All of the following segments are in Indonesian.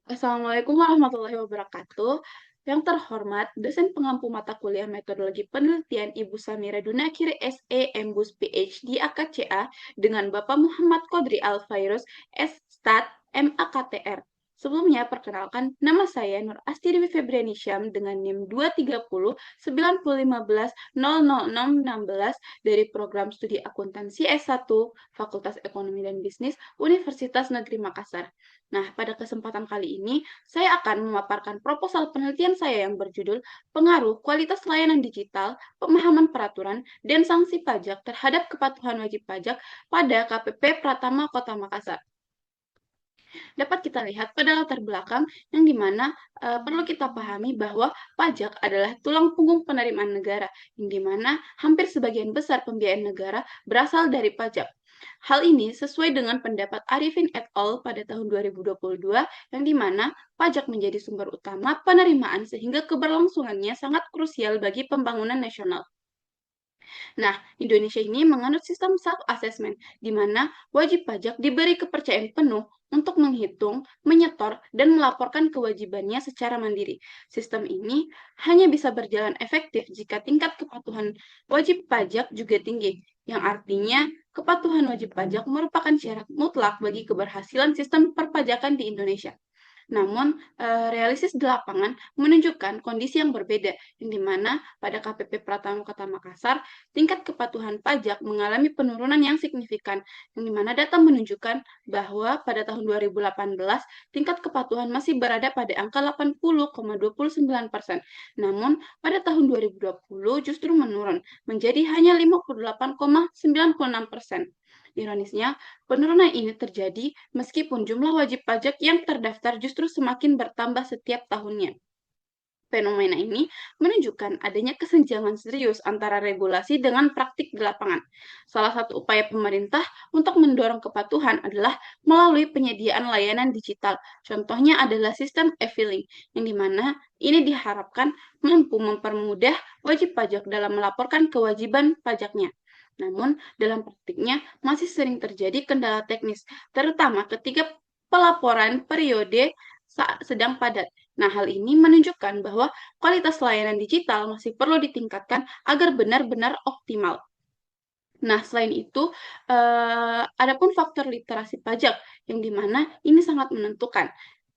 Assalamualaikum warahmatullahi wabarakatuh. Yang terhormat, dosen pengampu mata kuliah metodologi penelitian Ibu Samira Dunakiri SE MBus PhD AKCA dengan Bapak Muhammad Kodri Alfairus S Stat MAKTR. Sebelumnya, perkenalkan, nama saya Nur Asti Dewi Febriani Syam dengan NIM 230 9015 000616 dari program studi akuntansi S1 Fakultas Ekonomi dan Bisnis Universitas Negeri Makassar. Nah, pada kesempatan kali ini, saya akan memaparkan proposal penelitian saya yang berjudul Pengaruh Kualitas Layanan Digital, Pemahaman Peraturan, dan Sanksi Pajak terhadap Kepatuhan Wajib Pajak pada KPP Pratama Kota Makassar. Dapat kita lihat pada latar belakang yang dimana perlu kita pahami bahwa pajak adalah tulang punggung penerimaan negara, yang dimana hampir sebagian besar pembiayaan negara berasal dari pajak. Hal ini sesuai dengan pendapat Arifin et al. Pada tahun 2022, yang dimana pajak menjadi sumber utama penerimaan sehingga keberlangsungannya sangat krusial bagi pembangunan nasional. Nah, Indonesia ini menganut sistem self-assessment, di mana wajib pajak diberi kepercayaan penuh untuk menghitung, menyetor, dan melaporkan kewajibannya secara mandiri. Sistem ini hanya bisa berjalan efektif jika tingkat kepatuhan wajib pajak juga tinggi, yang artinya kepatuhan wajib pajak merupakan syarat mutlak bagi keberhasilan sistem perpajakan di Indonesia. Namun, realisis di lapangan menunjukkan kondisi yang berbeda, yang dimana pada KPP Pratama Kota Makassar, tingkat kepatuhan pajak mengalami penurunan yang signifikan, yang dimana data menunjukkan bahwa pada tahun 2018, tingkat kepatuhan masih berada pada angka 80,29%. Namun, pada tahun 2020 justru menurun, menjadi hanya 58,96%. Ironisnya, penurunan ini terjadi meskipun jumlah wajib pajak yang terdaftar justru semakin bertambah setiap tahunnya. Fenomena ini menunjukkan adanya kesenjangan serius antara regulasi dengan praktik di lapangan. Salah satu upaya pemerintah untuk mendorong kepatuhan adalah melalui penyediaan layanan digital. Contohnya adalah sistem e-filing, yang dimana ini diharapkan mampu mempermudah wajib pajak dalam melaporkan kewajiban pajaknya. Namun, dalam praktiknya masih sering terjadi kendala teknis, terutama ketika pelaporan periode sedang padat. Nah, hal ini menunjukkan bahwa kualitas layanan digital masih perlu ditingkatkan agar benar-benar optimal. Nah, selain itu, adapun faktor literasi pajak, yang dimana ini sangat menentukan.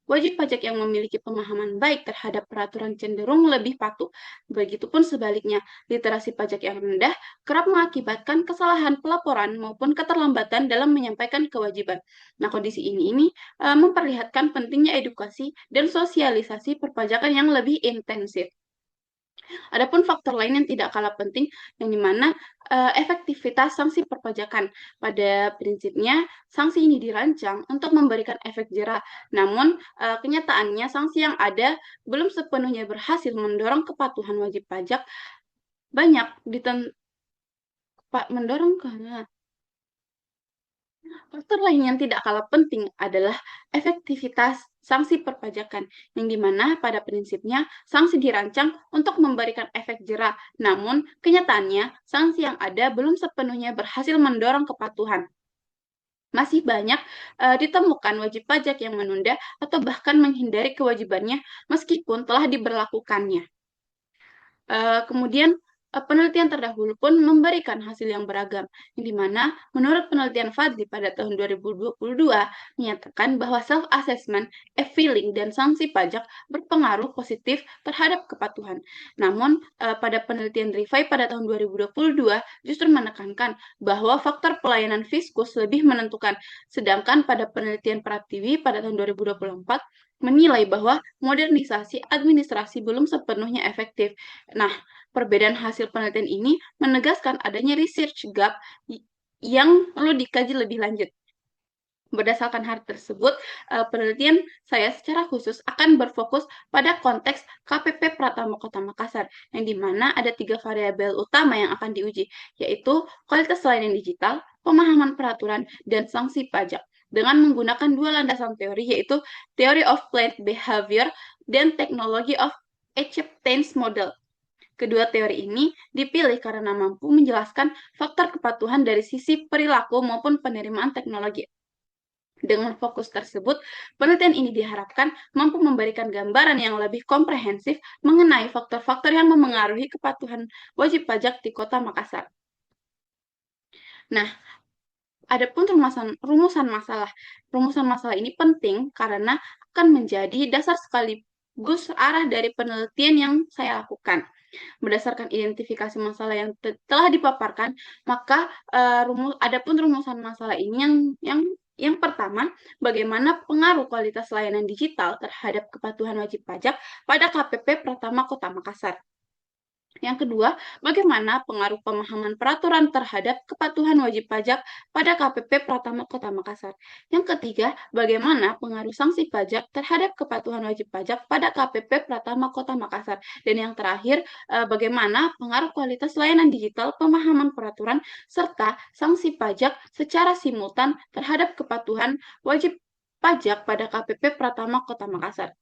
Wajib pajak yang memiliki pemahaman baik terhadap peraturan cenderung lebih patuh. Begitupun sebaliknya, literasi pajak yang rendah kerap mengakibatkan kesalahan pelaporan maupun keterlambatan dalam menyampaikan kewajiban. Nah, kondisi ini memperlihatkan pentingnya edukasi dan sosialisasi perpajakan yang lebih intensif. Adapun faktor lain yang tidak kalah penting, yang dimana efektivitas sanksi perpajakan. Pada prinsipnya, sanksi ini dirancang untuk memberikan efek jera. Namun, kenyataannya sanksi yang ada belum sepenuhnya berhasil mendorong kepatuhan wajib pajak. Banyak mendorong karena faktor lain yang tidak kalah penting adalah efektivitas sanksi perpajakan, yang dimana pada prinsipnya sanksi dirancang untuk memberikan efek jera, namun kenyataannya sanksi yang ada belum sepenuhnya berhasil mendorong kepatuhan. Masih banyak ditemukan wajib pajak yang menunda atau bahkan menghindari kewajibannya meskipun telah diberlakukannya. Kemudian penelitian terdahulu pun memberikan hasil yang beragam, di mana menurut penelitian Fadli pada tahun 2022 menyatakan bahwa self-assessment, e-filing, dan sanksi pajak berpengaruh positif terhadap kepatuhan. Namun, pada penelitian Rifai pada tahun 2022 justru menekankan bahwa faktor pelayanan fiskus lebih menentukan, sedangkan pada penelitian Pratiwi pada tahun 2024 menilai bahwa modernisasi administrasi belum sepenuhnya efektif. Nah, perbedaan hasil penelitian ini menegaskan adanya research gap yang perlu dikaji lebih lanjut. Berdasarkan hal tersebut, penelitian saya secara khusus akan berfokus pada konteks KPP Pratama Kota Makassar, yang dimana ada 3 variabel utama yang akan diuji, yaitu kualitas layanan digital, pemahaman peraturan, dan sanksi pajak. Dengan menggunakan 2 landasan teori, yaitu Theory of Planned Behavior dan Technology of Acceptance Model. Kedua teori ini dipilih karena mampu menjelaskan faktor kepatuhan dari sisi perilaku maupun penerimaan teknologi. Dengan fokus tersebut, penelitian ini diharapkan mampu memberikan gambaran yang lebih komprehensif mengenai faktor-faktor yang memengaruhi kepatuhan wajib pajak di Kota Makassar. Nah, adapun rumusan masalah. Rumusan masalah ini penting karena akan menjadi dasar sekaligus arah dari penelitian yang saya lakukan. Berdasarkan identifikasi masalah yang telah dipaparkan, maka adapun rumusan masalah ini yang pertama, bagaimana pengaruh kualitas layanan digital terhadap kepatuhan wajib pajak pada KPP Pratama Kota Makassar. Yang kedua, bagaimana pengaruh pemahaman peraturan terhadap kepatuhan wajib pajak pada KPP Pratama Kota Makassar. Yang ketiga, bagaimana pengaruh sanksi pajak terhadap kepatuhan wajib pajak pada KPP Pratama Kota Makassar. Dan yang terakhir, bagaimana pengaruh kualitas layanan digital, pemahaman peraturan, serta sanksi pajak secara simultan terhadap kepatuhan wajib pajak pada KPP Pratama Kota Makassar.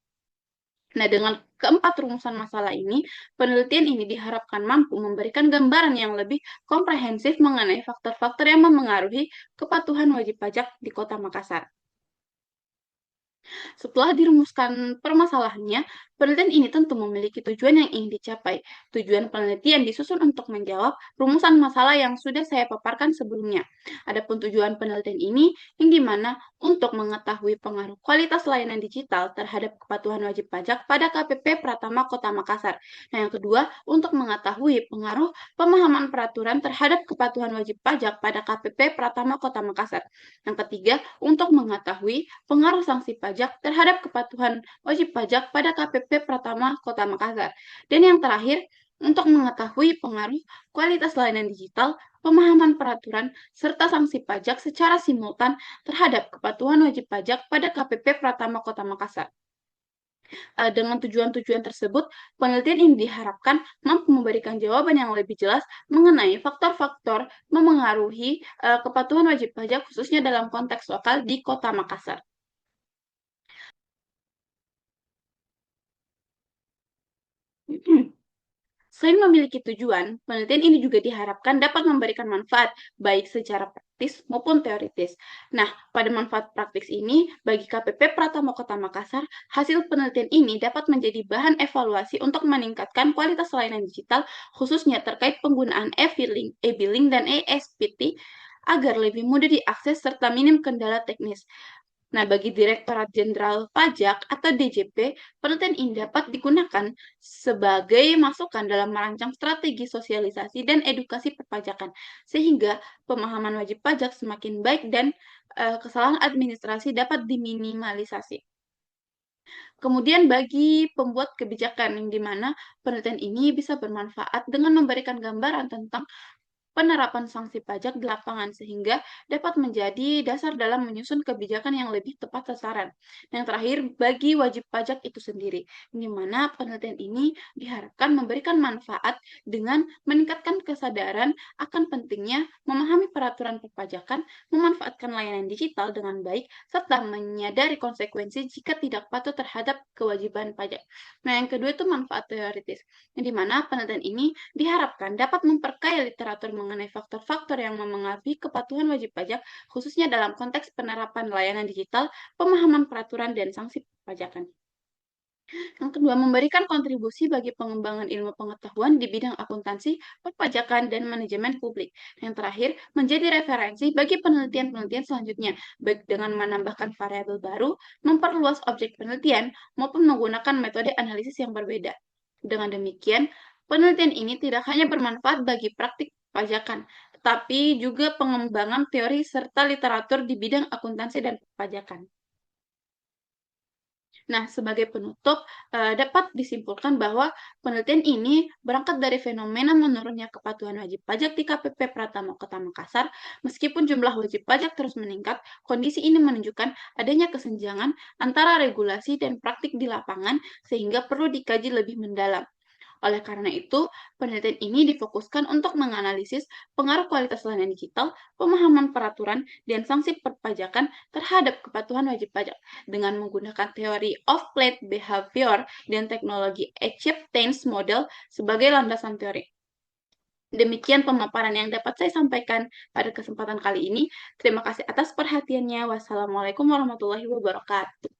Nah, dengan keempat rumusan masalah ini, penelitian ini diharapkan mampu memberikan gambaran yang lebih komprehensif mengenai faktor-faktor yang memengaruhi kepatuhan wajib pajak di Kota Makassar. Setelah dirumuskan permasalahannya, penelitian ini tentu memiliki tujuan yang ingin dicapai. Tujuan penelitian disusun untuk menjawab rumusan masalah yang sudah saya paparkan sebelumnya. Adapun tujuan penelitian ini yang dimana untuk mengetahui pengaruh kualitas layanan digital terhadap kepatuhan wajib pajak pada KPP Pratama Kota Makassar. Nah, yang kedua, untuk mengetahui pengaruh pemahaman peraturan terhadap kepatuhan wajib pajak pada KPP Pratama Kota Makassar. Yang ketiga, untuk mengetahui pengaruh sanksi pajak terhadap kepatuhan wajib pajak pada KPP Pratama Kota Makassar. Dan yang terakhir, untuk mengetahui pengaruh kualitas layanan digital, pemahaman peraturan, serta sanksi pajak secara simultan terhadap kepatuhan wajib pajak pada KPP Pratama Kota Makassar. Dengan tujuan-tujuan tersebut, penelitian ini diharapkan mampu memberikan jawaban yang lebih jelas mengenai faktor-faktor memengaruhi kepatuhan wajib pajak khususnya dalam konteks lokal di Kota Makassar. Selain memiliki tujuan, penelitian ini juga diharapkan dapat memberikan manfaat, baik secara praktis maupun teoritis. Nah, pada manfaat praktis ini, bagi KPP Pratama Kota Makassar, hasil penelitian ini dapat menjadi bahan evaluasi untuk meningkatkan kualitas layanan digital, khususnya terkait penggunaan e-billing dan e-SPT, agar lebih mudah diakses serta minim kendala teknis. Nah, bagi Direktorat Jenderal Pajak atau DJP, penelitian ini dapat digunakan sebagai masukan dalam merancang strategi sosialisasi dan edukasi perpajakan, sehingga pemahaman wajib pajak semakin baik dan kesalahan administrasi dapat diminimalisasi. Kemudian bagi pembuat kebijakan yang dimana penelitian ini bisa bermanfaat dengan memberikan gambaran tentang penerapan sanksi pajak di lapangan sehingga dapat menjadi dasar dalam menyusun kebijakan yang lebih tepat sasaran. Yang terakhir, bagi wajib pajak itu sendiri, di mana penelitian ini diharapkan memberikan manfaat dengan meningkatkan kesadaran akan pentingnya memahami peraturan perpajakan, memanfaatkan layanan digital dengan baik, serta menyadari konsekuensi jika tidak patuh terhadap kewajiban pajak. Nah, yang kedua itu manfaat teoritis, di mana penelitian ini diharapkan dapat memperkaya literatur mengenai faktor-faktor yang memengaruhi kepatuhan wajib pajak, khususnya dalam konteks penerapan layanan digital, pemahaman peraturan, dan sanksi perpajakan. Yang kedua, memberikan kontribusi bagi pengembangan ilmu pengetahuan di bidang akuntansi, perpajakan, dan manajemen publik. Yang terakhir, menjadi referensi bagi penelitian-penelitian selanjutnya, baik dengan menambahkan variabel baru, memperluas objek penelitian, maupun menggunakan metode analisis yang berbeda. Dengan demikian, penelitian ini tidak hanya bermanfaat bagi praktik pajakan, tetapi juga pengembangan teori serta literatur di bidang akuntansi dan perpajakan. Nah, sebagai penutup, dapat disimpulkan bahwa penelitian ini berangkat dari fenomena menurunnya kepatuhan wajib pajak di KPP Pratama Kota Makassar. Meskipun jumlah wajib pajak terus meningkat, kondisi ini menunjukkan adanya kesenjangan antara regulasi dan praktik di lapangan, sehingga perlu dikaji lebih mendalam. Oleh karena itu, penelitian ini difokuskan untuk menganalisis pengaruh kualitas layanan digital, pemahaman peraturan, dan sanksi perpajakan terhadap kepatuhan wajib pajak dengan menggunakan teori of-plate behavior dan teknologi acceptance model sebagai landasan teori. Demikian pemaparan yang dapat saya sampaikan pada kesempatan kali ini. Terima kasih atas perhatiannya. Wassalamualaikum warahmatullahi wabarakatuh.